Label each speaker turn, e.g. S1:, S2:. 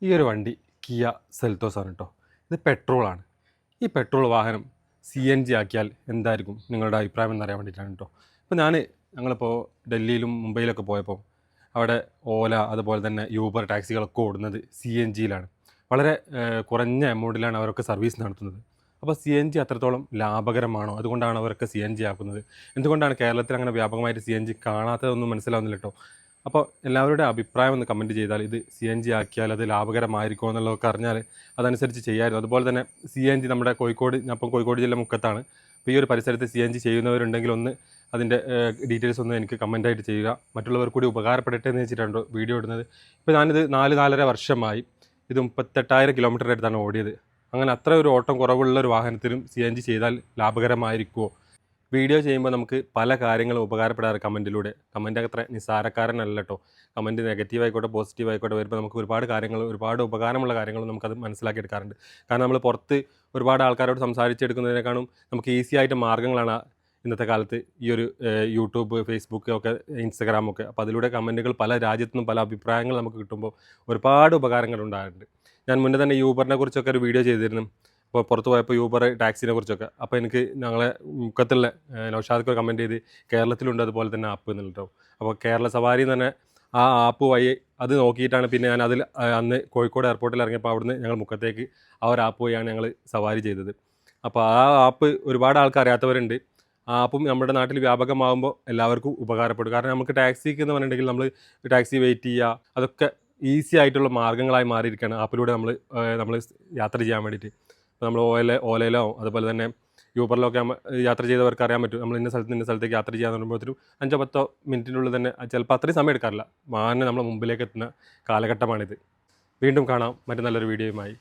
S1: ഈ ഒരു വണ്ടി കിയ സെൽത്തോസ് ആണ് കേട്ടോ. ഇത് പെട്രോളാണ്. ഈ പെട്രോൾ വാഹനം CNG ആക്കിയാൽ എന്തായിരിക്കും നിങ്ങളുടെ അഭിപ്രായം എന്നറിയാൻ വേണ്ടിയിട്ടാണ് കേട്ടോ. ഇപ്പോൾ ഞങ്ങളിപ്പോൾ ഡൽഹിയിലും മുംബൈയിലൊക്കെ പോയപ്പോൾ അവിടെ ഓല അതുപോലെ തന്നെ യൂബർ ടാക്സികളൊക്കെ ഓടുന്നത് CNGയിലാണ്. വളരെ കുറഞ്ഞ എമൗണ്ടിലാണ് അവരൊക്കെ സർവീസ് നടത്തുന്നത്. അപ്പോൾ CNG അത്രത്തോളം ലാഭകരമാണോ? അതുകൊണ്ടാണ് അവരൊക്കെ CNG ആക്കുന്നത്. എന്തുകൊണ്ടാണ് കേരളത്തിൽ അങ്ങനെ വ്യാപകമായിട്ട് CNG കാണാത്തതൊന്നും മനസ്സിലാവുന്നില്ല കേട്ടോ. അപ്പോൾ എല്ലാവരുടെ അഭിപ്രായം ഒന്ന് കമൻറ്റ് ചെയ്താൽ ഇത് CNG ആക്കിയാൽ അത് ലാഭകരമായിരിക്കുമോ എന്നുള്ളതൊക്കെ അറിഞ്ഞാൽ അതനുസരിച്ച് ചെയ്യാമായിരുന്നു. അതുപോലെ തന്നെ CNG നമ്മുടെ ഞാൻ ഇപ്പം കോഴിക്കോട് ജില്ല മുക്കത്താണ്. അപ്പോൾ ഈ ഒരു പരിസരത്ത് CNG ചെയ്യുന്നവരുണ്ടെങ്കിൽ ഒന്ന് അതിൻ്റെ ഡീറ്റെയിൽസ് ഒന്ന് എനിക്ക് കമൻറ്റായിട്ട് ചെയ്യുക. മറ്റുള്ളവർ കൂടി ഉപകാരപ്പെടട്ടെ എന്ന് വെച്ചിട്ടാണ് വീഡിയോ ഇടുന്നത്. ഇപ്പോൾ ഞാനിത് 4-4.5 വർഷമായി. ഇത് 38,000 കിലോമീറ്ററിൻ്റെ അടുത്താണ് ഓടിയത്. അങ്ങനെ അത്ര ഒരു ഓട്ടം കുറവുള്ള ഒരു വാഹനത്തിലും CNG ചെയ്താൽ ലാഭകരമായിരിക്കുമോ? വീഡിയോ ചെയ്യുമ്പോൾ നമുക്ക് പല കാര്യങ്ങളും ഉപകാരപ്പെടാറ് കമൻറ്റിലൂടെ. കമൻറ്റ് അത്ര നിസ്സാരക്കാരനല്ല കേട്ടോ. കമൻറ്റ് നെഗറ്റീവ് ആയിക്കോട്ടെ പോസിറ്റീവ് ആയിക്കോട്ടെ വരുമ്പോൾ നമുക്ക് ഒരുപാട് ഉപകാരമുള്ള കാര്യങ്ങളും നമുക്കത് മനസ്സിലാക്കിയെടുക്കാറുണ്ട്. കാരണം നമ്മൾ പുറത്ത് ഒരുപാട് ആൾക്കാരോട് സംസാരിച്ചെടുക്കുന്നതിനേക്കാളും നമുക്ക് ഈസി ആയിട്ട് മാർഗ്ഗങ്ങളാണ് ഇന്നത്തെ കാലത്ത് ഈ ഒരു യൂട്യൂബ്, ഫേസ്ബുക്ക് ഒക്കെ, ഇൻസ്റ്റഗ്രാമൊക്കെ. അപ്പോൾ അതിലൂടെ കമൻറ്റുകൾ പല രാജ്യത്തു നിന്നും പല അഭിപ്രായങ്ങൾ നമുക്ക് കിട്ടുമ്പോൾ ഒരുപാട് ഉപകാരങ്ങൾ ഉണ്ടാകുന്നുണ്ട്. ഞാൻ മുന്നേ തന്നെ യൂബറിനെ കുറിച്ചൊക്കെ ഒരു വീഡിയോ ചെയ്തിരുന്നു. അപ്പോൾ പുറത്ത് പോയപ്പോൾ യൂബർ ടാക്സിനെ കുറിച്ചൊക്കെ. അപ്പോൾ എനിക്ക് ഞങ്ങളെ മുക്കത്തുള്ള നൗഷാദൊക്കെ കമൻറ്റ് ചെയ്ത് കേരളത്തിലുണ്ട് അതുപോലെ തന്നെ ആപ്പ് എന്നുള്ളട്ടോ. അപ്പോൾ കേരള സവാരി എന്ന് തന്നെ ആ ആപ്പ് വഴി അത് നോക്കിയിട്ടാണ് പിന്നെ ഞാൻ അതിൽ അന്ന് കോഴിക്കോട് എയർപോർട്ടിൽ ഇറങ്ങിയപ്പോൾ അവിടുന്ന് ഞങ്ങൾ മുക്കത്തേക്ക് ആ ഒരു ആപ്പ് വഴിയാണ് ഞങ്ങൾ സവാരി ചെയ്തത്. അപ്പോൾ ആ ആപ്പ് ഒരുപാട് ആൾക്ക് അറിയാത്തവരുണ്ട്. ആ ആപ്പും നമ്മുടെ നാട്ടിൽ വ്യാപകമാകുമ്പോൾ എല്ലാവർക്കും ഉപകാരപ്പെടും. കാരണം നമുക്ക് ടാക്സിക്ക് എന്ന് പറഞ്ഞിട്ടുണ്ടെങ്കിൽ നമ്മൾ ടാക്സി വെയിറ്റ് ചെയ്യുക അതൊക്കെ ഈസി ആയിട്ടുള്ള മാർഗ്ഗങ്ങളായി മാറിയിരിക്കുകയാണ് ആപ്പിലൂടെ നമ്മൾ യാത്ര ചെയ്യാൻ വേണ്ടിയിട്ട്. ഇപ്പോൾ നമ്മൾ ഓലയിലോ അതുപോലെ തന്നെ യൂബറിലോ ഒക്കെ യാത്ര ചെയ്തവർക്ക് അറിയാൻ പറ്റും. നമ്മൾ ഇന്ന സ്ഥലത്തേക്ക് യാത്ര ചെയ്യാന്ന് പറയുമ്പോഴത്തേനും 5-10 മിനിറ്റിനുള്ളിൽ തന്നെ ചിലപ്പോൾ അത്രയും സമയം എടുക്കാറില്ല. വാഹനം നമ്മുടെ മുമ്പിലേക്ക് എത്തുന്ന കാലഘട്ടമാണിത്. വീണ്ടും കാണാം മറ്റു നല്ലൊരു വീഡിയോയുമായി.